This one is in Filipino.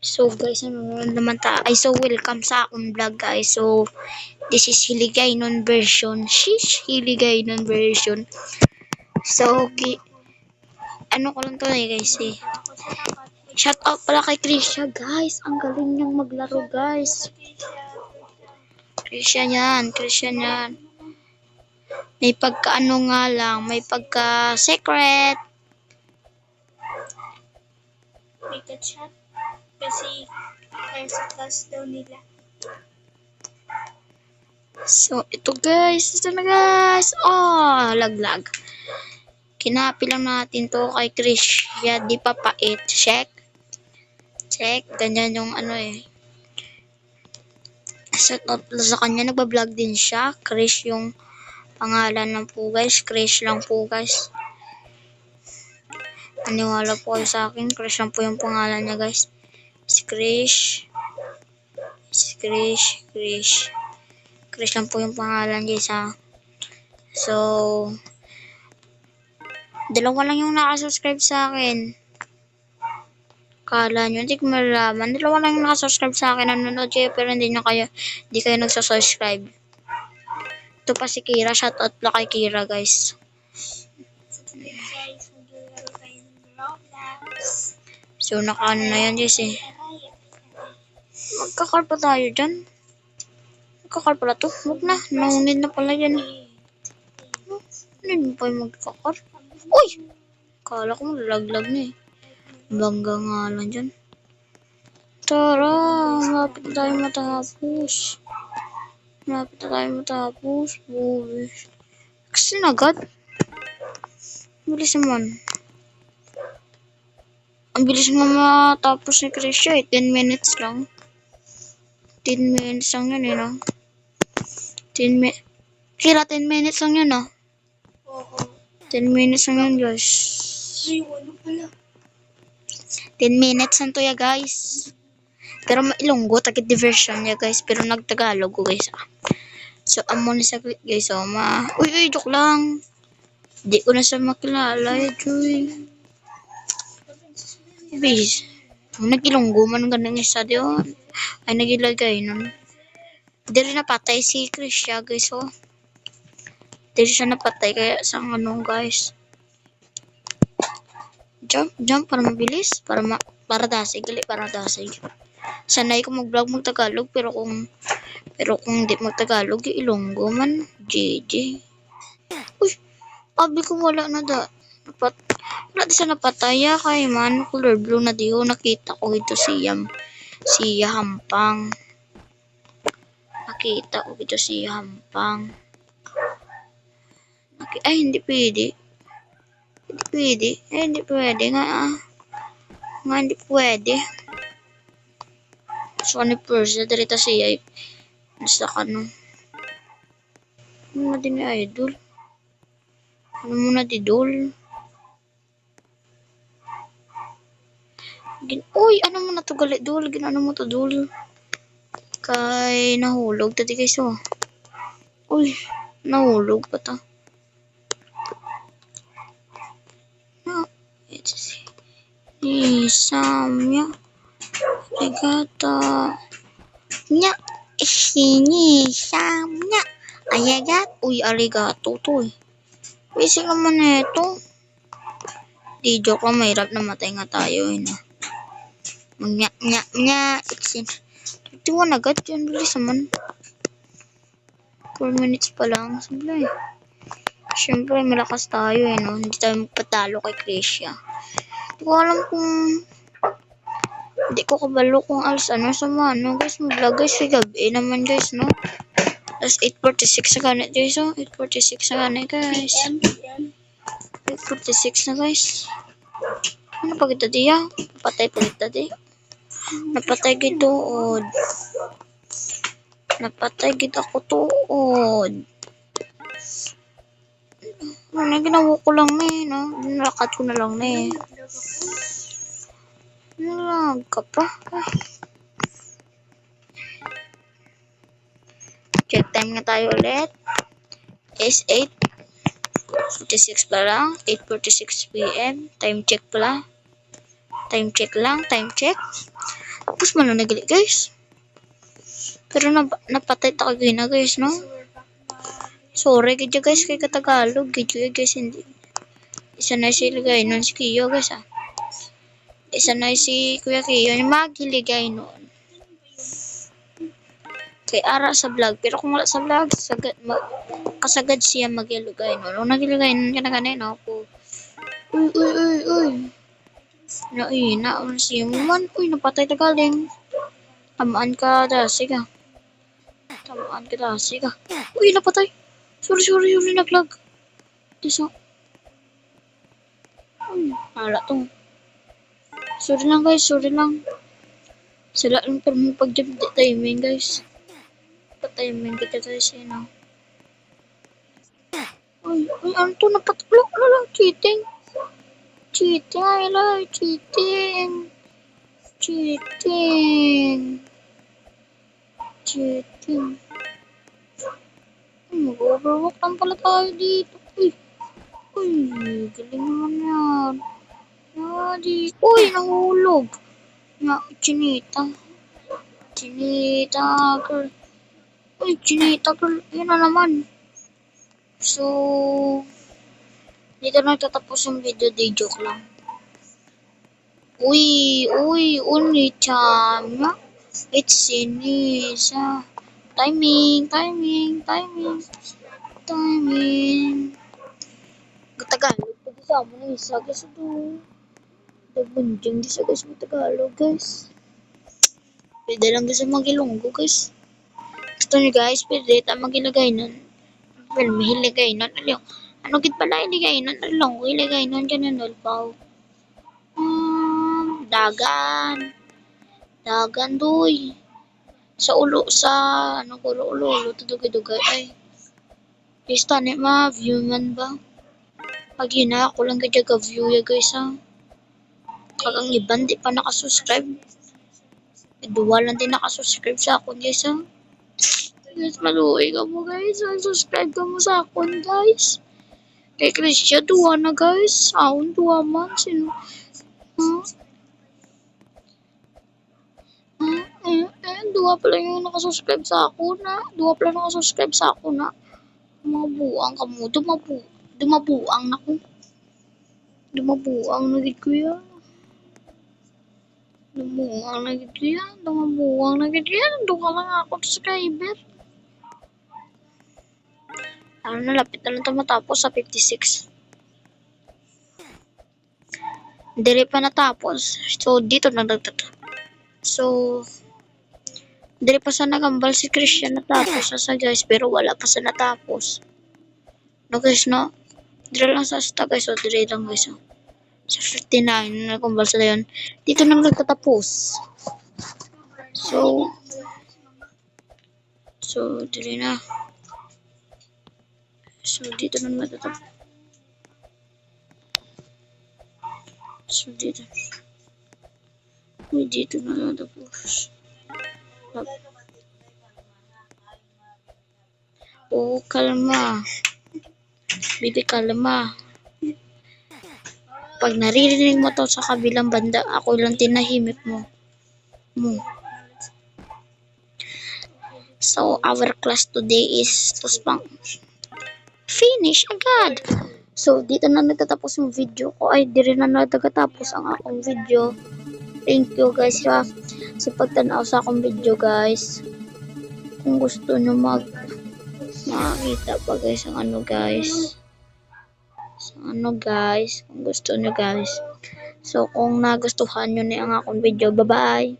So guys, ano naman ay so welcome sa akong vlog guys. So this is Hiligaynon version. Shish, Hiligaynon version. So ano ko lang to guys eh. Shout out pala kay Krisha guys. Ang galing niyang maglaro guys. Krisha yan. May pagka-ano nga lang, may pagka-secret. May ka-chat kasi sa class daw nila. So, ito guys. Ito na guys. Oh, laglag. Kinapi lang natin to kay Krisha. Di pa pait. Check. Ganyan yung ano eh. Shout out sa kanya. Nagbablog din siya. Krish yung pangalan lang po guys. Krish lang po guys. Aniwala po kayo sa akin. Krish lang po yung pangalan niya guys. Si Krish. Krish lang po yung pangalan guys ha. So, dalawa lang yung nakasubscribe sa akin. Kala nyo, hindi ko malalaman. Dalawa lang yung nakasubscribe sa akin. Nanonood kayo pero hindi kayo nagsasubscribe. Ito pa si Kira. Shoutout lang kay Kira guys. Guys, maglaro tayo ng Roblox. So, nakaano na yan guys eh. Magkakar pa tayo dyan. Magkakar pala to. Huwag na. Naunid na pala yan. Hindi pa yung magkakar. Uy! Kala ko malalaglag na eh. Bangga nga lang dyan. Tara! Malapit na tayo matapos. Buwis. Kasi agad. Bilis naman. Ang bilis nga matapos ni Krisha eh. 10 minutes lang. 10 minutes lang yun eh no? Kira 10 minutes lang yun no? Oo. 10 minutes lang yun guys. Ay, ano pala? 10 minutes lang to ya guys. Pero mailonggo, tagit diversion ya guys. Pero nagtagalog ko guys. So, amo ni saglit guys. So, uy, joke lang. Hindi ko na siya makilala. Joy. Bis. Nagilonggo man ganang isa diyon. Ay, nagilagay nun. Hindi rin napatay si Krisha guys. Oh. Hindi siya napatay. Kaya sa anong guys. Jump para mabilis. Para dasig. Sanay ko mag-vlog mag-Tagalog. Pero kung hindi mag-Tagalog, ilonggo man. GG. Uy. Abi ko wala na da. Wala di siya napataya kay man. Color blue na diyo. Nakita ko ito siya Hampang. Ay, hindi pwede. Hindi pwede nga. Hindi pwede. So, ni Persia, dirita siya. Nasa kano. Ano na din ni Idol? Ano muna di Dol? Uy, ano mo na to galit Dol? Ano mo to Dol? Kay nahulog. Tadi guys oh. Uy, nahulog pa ta. Samya. Arigato. Nya. Sini samya. Uy, arigato to eh. Basic naman na ito. Di joke lang, mahirap na matay nga tayo eh na. Nya. 31 agad yun. Bilis naman. 4 minutes pa lang. Sablay. Siyempre, malakas tayo eh no. Hindi tayo magpatalo kay Krisha. Hindi ko alam kung hindi ko kabalo kung alas ano sa mano guys. Mag-vlog guys. Gabi naman guys no. Tapos 8:46 na ganit guys oh. 8:46 na ganit guys. 8:46 na guys. Ano pa kita diya? Napatay pa kita di. Napatay gituod. Napatay kita ko tuod. Ano ginawa ko lang eh no. Nalakat ko na lang eh. Nalag ka pa. Check time nga tayo ulit. Is 8:46 pa lang. 8:46 PM. Time check pala. Time check lang, time check. Tapos man na nagali guys. Pero napatay ta kagay na guys, no? Sorry gidya guys kay Katagalog. Gidya guys hindi. Isa na si ligay nun si Kiyo guys ah. Isa na si Kuya Kiyo yung magiligay noon. Kay ara sa vlog. Pero kung wala sa vlog, kasagad siya magilugay noon. Nung nagiligay nun ka na ganun ako. Uy. Naina, siya mo man. Uy, napatay na galing. Tamaan ka, dasi ka. Uy, napatay. Sorry, naglag. Diso. Hala tong. Sorry lang guys, Sila lang pero may pag-timing guys. Pa-timing kita guys, no? Uy, ano to? Napatulog. Lala, cheating. Cheating. Mag-overwalk lang pala tayo dito. Uy, galing naman yan. Uy, nahulog. Chinita girl. Uy, chinita girl. Yun na naman. So, dito na tatapos yung video. Day joke lang. Uy, chama. It's Sinisa. Timing. Tagalog. Pwede sa mo na isa guys ito. Dagbunjing di sa guys mo Tagalog guys. Pwede lang guys magilonggo guys. Gusto niyo guys, pwede ta magilagay nun. Well, mahilagay nun. Ano git pala iligay nun? Along, iligay nun dyan nun. Pao. Dagan doy. Sa ulo, ulo, tudugay-dugay. Ay. Guys, tani view man ba? Pag yun na, ako lang kadya ka-view ya guys ha. Kagang iban, di pa nakasubscribe. Duwa lang din nakasubscribe sa akon guys ha. Guys, maluwi ka mo guys. Subscribe ka mo sa akon guys. Kay Kristia, duwa na guys. Aon, duwa man. Sino? Duwa pala yung nakasubscribe sa ako na. Mabuang ka mo. Dumabuang na ko. Dumabuang na gid ko yan. Duka lang ako subscriber. Lapit na lang ito matapos sa 56. Dire pa natapos. So, dito na nagtata. So, dire pa sa nagambal si Christian natapos sa guys. Pero wala pa sa natapos. No guys, no? Dire lang sa sta guys. So, dire lang guys. So. Sa 59 na nagambal sa yun. Dito na nagtatapos. So, dire na. So, dito na nagtatapos. Dito na natapos. Kalma. Bibi, kalma. Pag naririnig mo to sa kabilang banda, ako lang tinahimik mo. So, our class today is tuspang. Finish agad. So, dito na nagtatapos yung video ko. Ay, di rin na nagtatapos ang akong video. Thank you guys sa pagtanaw sa akong video guys. Kung gusto nyo makakita pa guys ang guys. Kung gusto nyo guys. So, kung nagustuhan nyo na ang akong video, bye-bye.